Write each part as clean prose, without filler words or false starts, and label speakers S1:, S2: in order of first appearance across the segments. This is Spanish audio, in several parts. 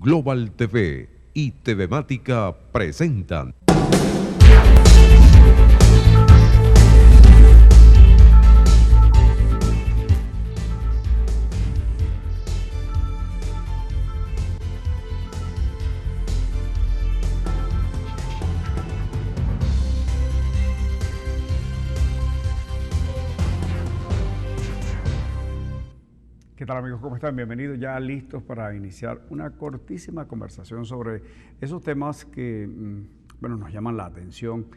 S1: Global TV y TVmática presentan.
S2: ¿Qué tal, amigos? ¿Cómo están? Bienvenidos, ya listos para iniciar una cortísima conversación sobre esos temas que, nos llaman la atención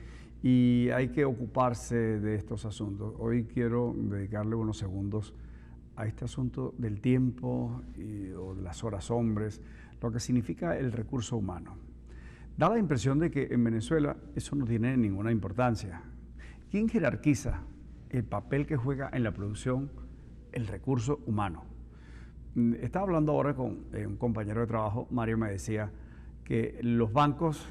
S2: y hay que ocuparse de estos asuntos. Hoy quiero dedicarle unos segundos a este asunto del tiempo o de las horas hombres, lo que significa el recurso humano. Da la impresión de que en Venezuela eso no tiene ninguna importancia. ¿Quién jerarquiza el papel que juega en la producción el recurso humano? Estaba hablando ahora con un compañero de trabajo. Mario me decía que los bancos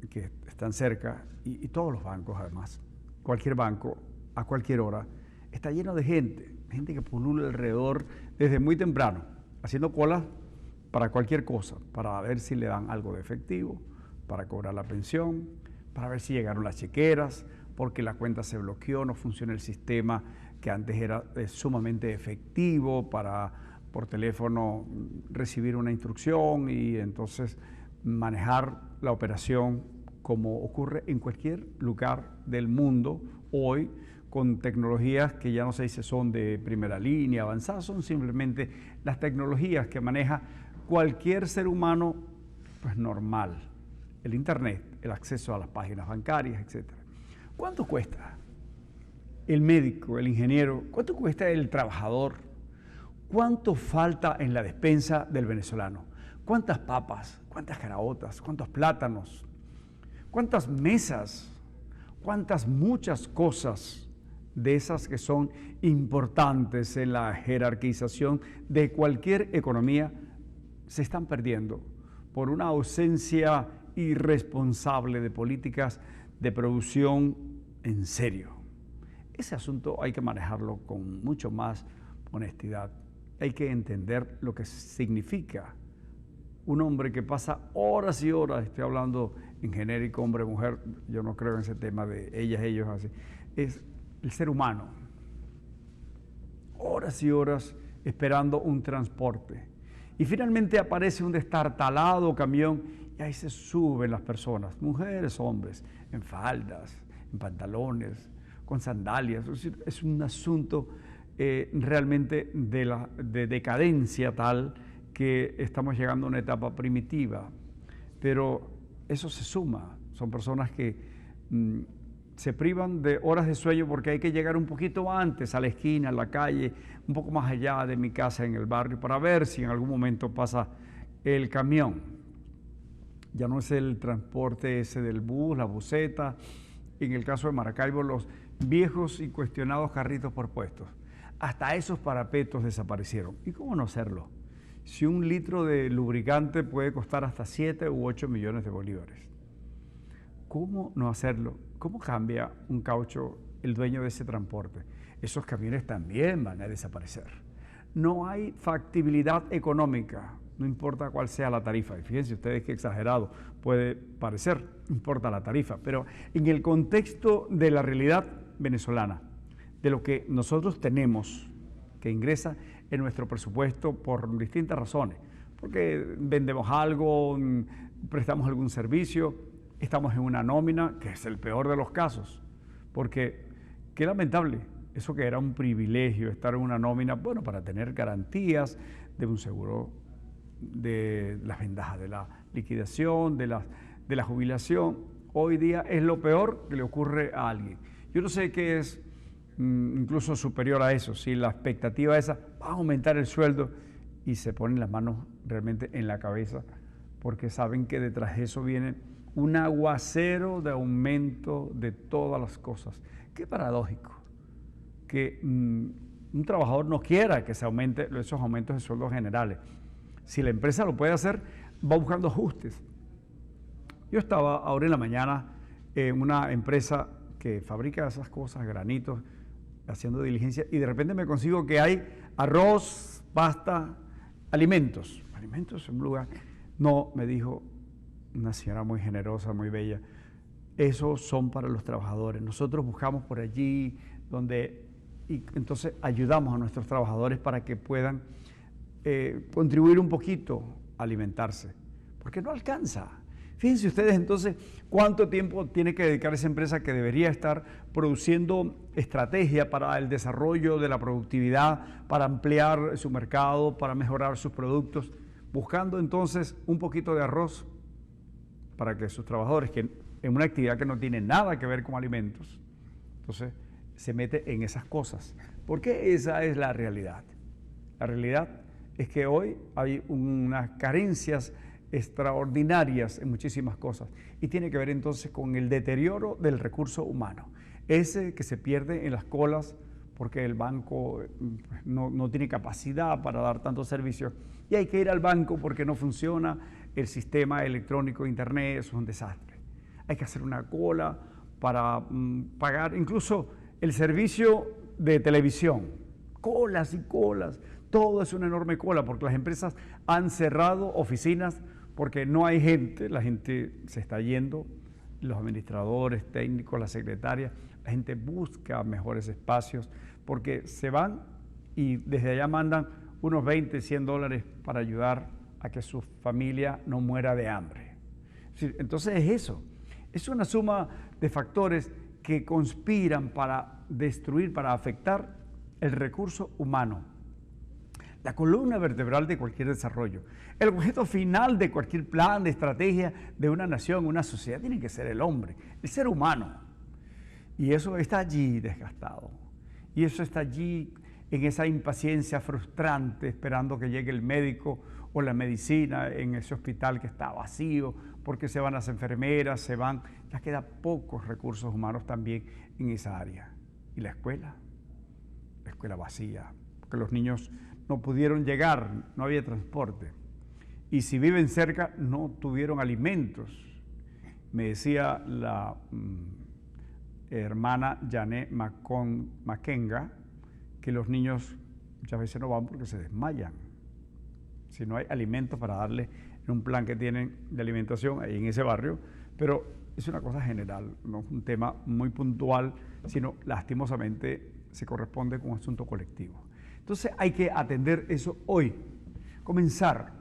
S2: que están cerca, y todos los bancos además, cualquier banco, a cualquier hora, está lleno de gente que pulula alrededor desde muy temprano, haciendo colas para cualquier cosa, para ver si le dan algo de efectivo, para cobrar la pensión, para ver si llegaron las chequeras, porque la cuenta se bloqueó, no funciona el sistema que antes era sumamente efectivo para por teléfono recibir una instrucción y entonces manejar la operación como ocurre en cualquier lugar del mundo hoy, con tecnologías que ya no se dice son de primera línea, avanzadas, son simplemente las tecnologías que maneja cualquier ser humano pues normal, el internet, el acceso a las páginas bancarias, etc. ¿Cuánto cuesta el médico, el ingeniero? ¿Cuánto cuesta el trabajador? ¿Cuánto falta en la despensa del venezolano? ¿Cuántas papas? ¿Cuántas caraotas? ¿Cuántos plátanos? ¿Cuántas mesas? ¿Cuántas muchas cosas de esas que son importantes en la jerarquización de cualquier economía se están perdiendo por una ausencia irresponsable de políticas de producción en serio? Ese asunto hay que manejarlo con mucho más honestidad. Hay que entender lo que significa un hombre que pasa horas y horas, estoy hablando en genérico, hombre, mujer, yo no creo en ese tema de ellas, ellos, así, es el ser humano, horas y horas esperando un transporte. Y finalmente aparece un destartalado camión y ahí se suben las personas, mujeres, hombres, en faldas, en pantalones, con sandalias. Es un asunto realmente de decadencia tal que estamos llegando a una etapa primitiva. Pero eso se suma, son personas que se privan de horas de sueño porque hay que llegar un poquito antes a la esquina, a la calle, un poco más allá de mi casa en el barrio, para ver si en algún momento pasa el camión. Ya no es el transporte ese del bus, la buseta, en el caso de Maracaibo, los viejos y cuestionados carritos por puestos. Hasta esos parapetos desaparecieron. ¿Y cómo no hacerlo? Si un litro de lubricante puede costar hasta 7 u 8 millones de bolívares. ¿Cómo no hacerlo? ¿Cómo cambia un caucho el dueño de ese transporte? Esos camiones también van a desaparecer. No hay factibilidad económica, no importa cuál sea la tarifa. Y fíjense ustedes qué exagerado puede parecer, no importa la tarifa. Pero en el contexto de la realidad venezolana, de lo que nosotros tenemos que ingresa en nuestro presupuesto por distintas razones, porque vendemos algo, prestamos algún servicio, estamos en una nómina, que es el peor de los casos, porque qué lamentable, eso que era un privilegio, estar en una nómina, bueno, para tener garantías de un seguro, de las ventajas de la liquidación, de la jubilación, hoy día es lo peor que le ocurre a alguien. Yo no sé qué es incluso superior a eso, si la expectativa esa va a aumentar el sueldo y se ponen las manos realmente en la cabeza porque saben que detrás de eso viene un aguacero de aumento de todas las cosas. Qué paradójico que un trabajador no quiera que se aumente esos aumentos de sueldos generales. Si la empresa lo puede hacer, va buscando ajustes. Yo estaba ahora en la mañana en una empresa que fabrica esas cosas, granitos, haciendo diligencia, y de repente me consigo que hay arroz, pasta, alimentos en un lugar No, me dijo una señora muy generosa, muy bella, esos son para los trabajadores. Nosotros buscamos por allí y entonces ayudamos a nuestros trabajadores para que puedan contribuir un poquito a alimentarse, porque no alcanza. Fíjense ustedes entonces cuánto tiempo tiene que dedicar esa empresa que debería estar produciendo estrategia para el desarrollo de la productividad, para ampliar su mercado, para mejorar sus productos, buscando entonces un poquito de arroz para que sus trabajadores, que en una actividad que no tiene nada que ver con alimentos, entonces se mete en esas cosas, porque esa es la realidad. La realidad es que hoy hay unas carencias extraordinarias en muchísimas cosas y tiene que ver entonces con el deterioro del recurso humano, ese que se pierde en las colas porque el banco no tiene capacidad para dar tantos servicios y hay que ir al banco porque no funciona el sistema electrónico de internet, eso es un desastre. Hay que hacer una cola para pagar incluso el servicio de televisión, colas y colas, todo es una enorme cola porque las empresas han cerrado oficinas porque no hay gente, la gente se está yendo, los administradores, técnicos, las secretarias, la gente busca mejores espacios porque se van y desde allá mandan unos 20, $100 para ayudar a que su familia no muera de hambre. Entonces es eso, es una suma de factores que conspiran para destruir, para afectar el recurso humano, la columna vertebral de cualquier desarrollo. El objeto final de cualquier plan, de estrategia de una nación, una sociedad, tiene que ser el hombre, el ser humano. Y eso está allí desgastado. Y eso está allí en esa impaciencia frustrante, esperando que llegue el médico o la medicina en ese hospital que está vacío, porque se van las enfermeras, ya quedan pocos recursos humanos también en esa área. ¿Y la escuela? La escuela vacía, porque los niños no pudieron llegar, no había transporte. Y si viven cerca, no tuvieron alimentos. Me decía la hermana Janet Makenga que los niños muchas veces no van porque se desmayan. Si no hay alimentos para darle en un plan que tienen de alimentación ahí en ese barrio, pero es una cosa general, no es un tema muy puntual, sino lastimosamente se corresponde con un asunto colectivo. Entonces hay que atender eso hoy, comenzar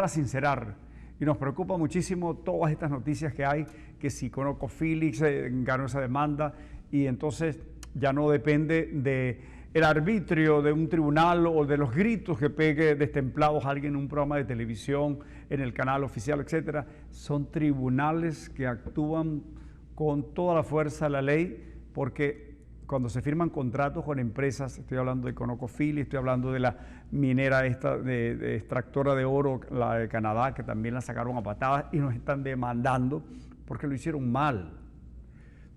S2: a sincerar. Y nos preocupa muchísimo todas estas noticias que hay, que si ConocoPhillips ganó esa demanda y entonces ya no depende del arbitrio de un tribunal o de los gritos que pegue destemplados a alguien en un programa de televisión, en el canal oficial, etc. Son tribunales que actúan con toda la fuerza de la ley porque cuando se firman contratos con empresas, estoy hablando de ConocoPhillips, estoy hablando de la minera esta de extractora de oro, la de Canadá, que también la sacaron a patadas y nos están demandando porque lo hicieron mal.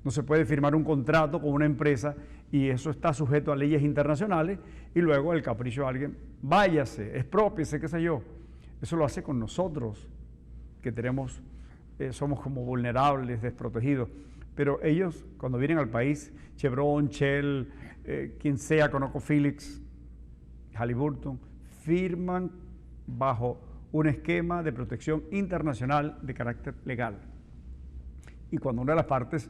S2: No se puede firmar un contrato con una empresa y eso está sujeto a leyes internacionales y luego el capricho de alguien, váyase, exprópiese, qué sé yo. Eso lo hace con nosotros, que somos como vulnerables, desprotegidos. Pero ellos, cuando vienen al país, Chevron, Shell, quien sea, ConocoPhillips, Halliburton, firman bajo un esquema de protección internacional de carácter legal. Y cuando una de las partes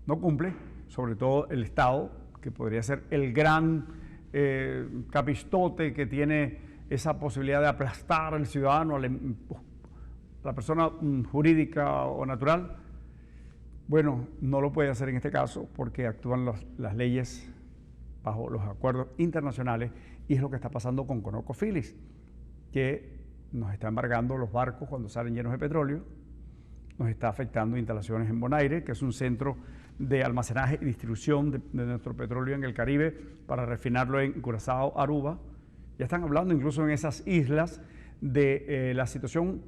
S2: no cumple, sobre todo el Estado, que podría ser el gran capistote que tiene esa posibilidad de aplastar al ciudadano, a la persona jurídica o natural, bueno, no lo puede hacer en este caso porque actúan las leyes bajo los acuerdos internacionales y es lo que está pasando con ConocoPhillips, que nos está embargando los barcos cuando salen llenos de petróleo, nos está afectando instalaciones en Bonaire, que es un centro de almacenaje y distribución de nuestro petróleo en el Caribe para refinarlo en Curazao, Aruba. Ya están hablando incluso en esas islas de la situación,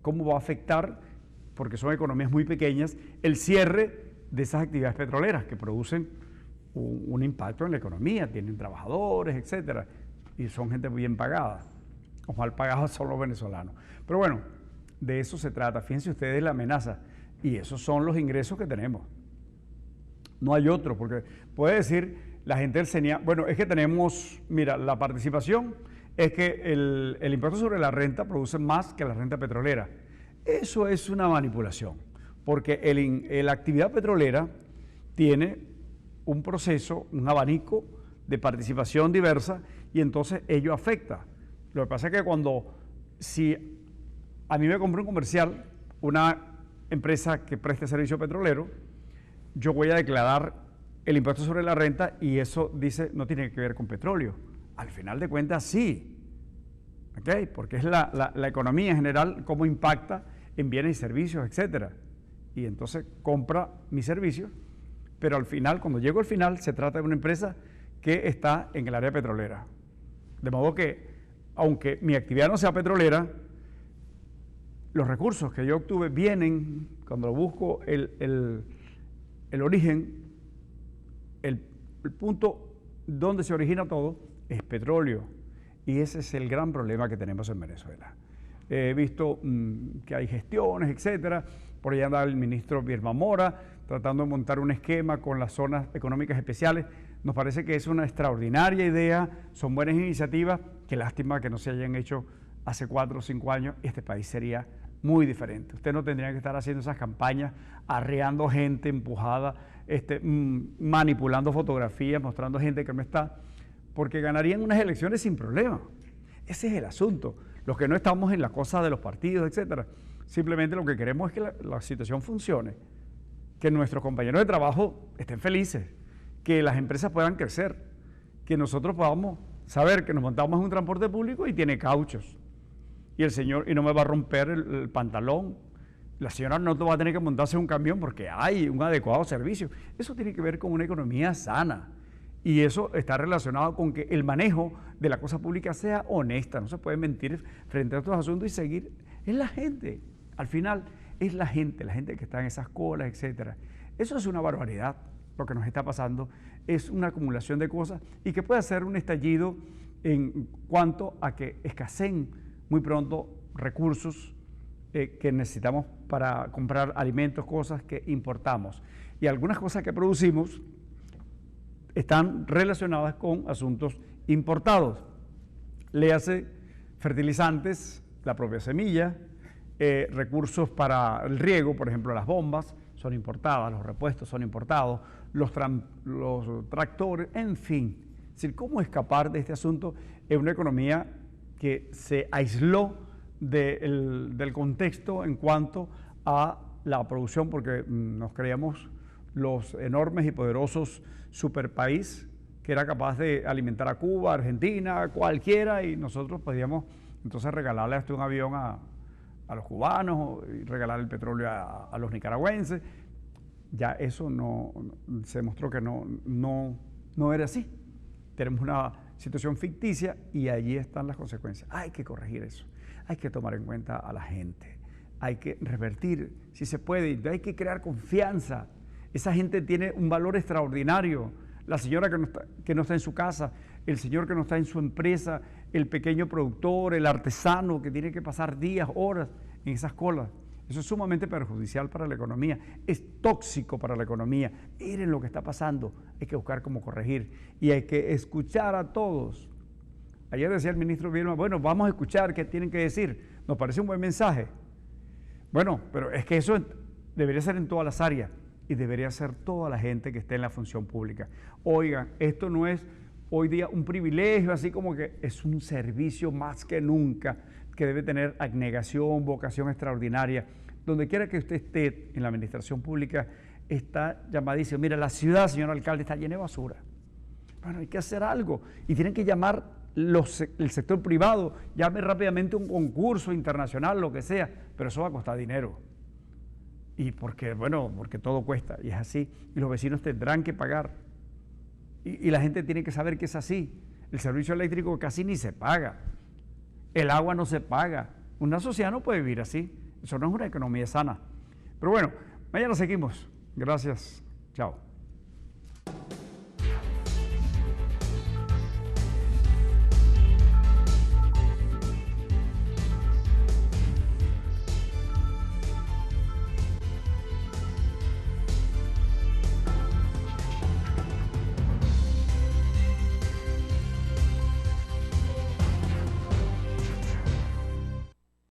S2: cómo va a afectar, porque son economías muy pequeñas, el cierre de esas actividades petroleras que producen un impacto en la economía, tienen trabajadores, etcétera, y son gente bien pagada. Los mal pagados son los venezolanos. Pero bueno, de eso se trata. Fíjense ustedes la amenaza, y esos son los ingresos que tenemos. No hay otro, porque puede decir la gente del CENIA, bueno, es que tenemos, mira, la participación es que el impuesto sobre la renta produce más que la renta petrolera. Eso es una manipulación, porque la actividad petrolera tiene un proceso, un abanico de participación diversa y entonces ello afecta. Lo que pasa es que si a mí me compró un comercial, una empresa que preste servicio petrolero, yo voy a declarar el impuesto sobre la renta y eso dice no tiene que ver con petróleo. Al final de cuentas sí, ¿okay? Porque es la economía en general, cómo impacta en bienes y servicios, etcétera. Y entonces compra mis servicios, pero al final, cuando llego al final, se trata de una empresa que está en el área petrolera. De modo que, aunque mi actividad no sea petrolera, los recursos que yo obtuve vienen, cuando busco el origen, el punto donde se origina todo, es petróleo. Y ese es el gran problema que tenemos en Venezuela. He visto que hay gestiones, etcétera. Por allá anda el ministro Vilma Mora tratando de montar un esquema con las zonas económicas especiales. Nos parece que es una extraordinaria idea, son buenas iniciativas. Qué lástima que no se hayan hecho hace 4 o 5 años. Este país sería muy diferente. Usted no tendría que estar haciendo esas campañas, arreando gente empujada, manipulando fotografías, mostrando gente que no está, porque ganarían unas elecciones sin problema. Ese es el asunto. Los que no estamos en la cosa de los partidos, etcétera. Simplemente lo que queremos es que la situación funcione, que nuestros compañeros de trabajo estén felices, que las empresas puedan crecer, que nosotros podamos saber que nos montamos en un transporte público y tiene cauchos. Y el señor, y no me va a romper el pantalón. La señora no va a tener que montarse en un camión porque hay un adecuado servicio. Eso tiene que ver con una economía sana. Y eso está relacionado con que el manejo de la cosa pública sea honesta. No se puede mentir frente a estos asuntos y seguir. Es la gente. Al final es la gente que está en esas colas, etcétera. Eso es una barbaridad. Lo que nos está pasando es una acumulación de cosas y que puede ser un estallido en cuanto a que escaseen muy pronto recursos que necesitamos para comprar alimentos, cosas que importamos. Y algunas cosas que producimos están relacionadas con asuntos importados. Léase fertilizantes, la propia semilla, recursos para el riego, por ejemplo las bombas son importadas, los repuestos son importados, los tractores, en fin. Es decir, ¿cómo escapar de este asunto en una economía que se aisló del contexto en cuanto a la producción, porque nos creíamos los enormes y poderosos superpaís que era capaz de alimentar a Cuba, Argentina, cualquiera, y nosotros podíamos entonces regalarle hasta un avión a los cubanos y regalar el petróleo a los nicaragüenses. Ya eso se demostró que no era así. Tenemos una situación ficticia y allí están las consecuencias. Hay que corregir eso, hay que tomar en cuenta a la gente, hay que revertir, si se puede, hay que crear confianza. Esa gente tiene un valor extraordinario. La señora que no está en su casa, el señor que no está en su empresa, el pequeño productor, el artesano que tiene que pasar días, horas en esas colas. Eso es sumamente perjudicial para la economía, es tóxico para la economía. Miren lo que está pasando, hay que buscar cómo corregir y hay que escuchar a todos. Ayer decía el ministro Vilma, bueno, vamos a escuchar qué tienen que decir, nos parece un buen mensaje. Bueno, pero es que eso debería ser en todas las áreas y debería ser toda la gente que esté en la función pública. Oigan, esto no es hoy día un privilegio, así como que es un servicio más que nunca, que debe tener abnegación, vocación extraordinaria. Donde quiera que usted esté en la administración pública, está llamadísimo. Mira, la ciudad, señor alcalde, está llena de basura. Bueno, hay que hacer algo. Y tienen que llamar el sector privado, llame rápidamente un concurso internacional, lo que sea, pero eso va a costar dinero. Y porque todo cuesta, y es así. Y los vecinos tendrán que pagar. Y la gente tiene que saber que es así. El servicio eléctrico casi ni se paga. El agua no se paga. Una sociedad no puede vivir así. Eso no es una economía sana. Pero bueno, mañana seguimos. Gracias. Chao.